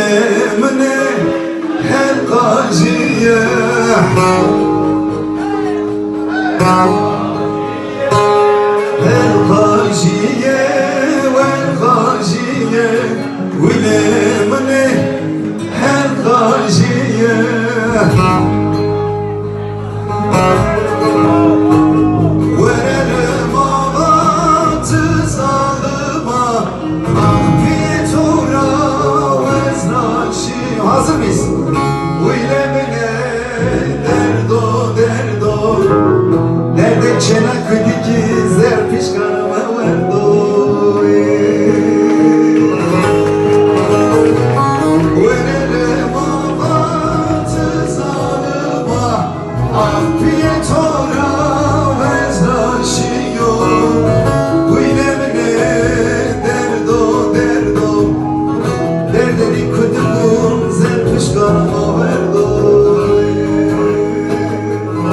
ولمني القاجية القاجية والقاجية ولمني القاجية Hazır mıyız? Uylemine derdo derdo Derde Çanakkale gizler pişkanıma verdo Verelim avatı zalıma Afiyet ora vezdaşıyor Uylemine derdo derdo Derdeni kudumun Pişkanıma verdo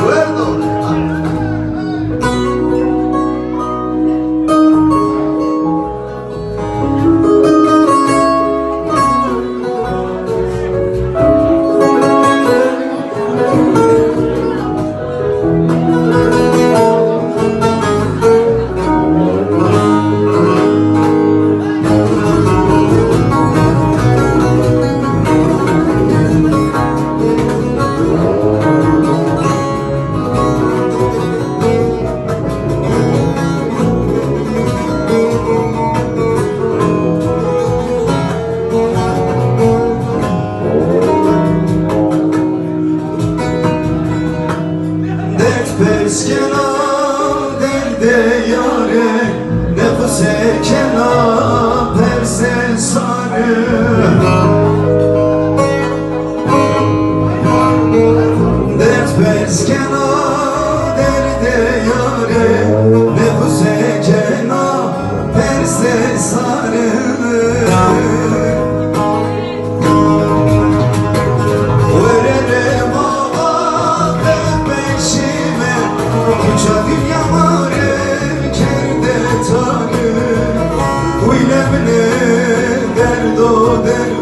Verdo Peskena derde yare Nefes ekena perse sarı Dert peskena derde yare Nefes ekena perse sarı Koca dünya mare kerde tanı Uylemine derdo derdo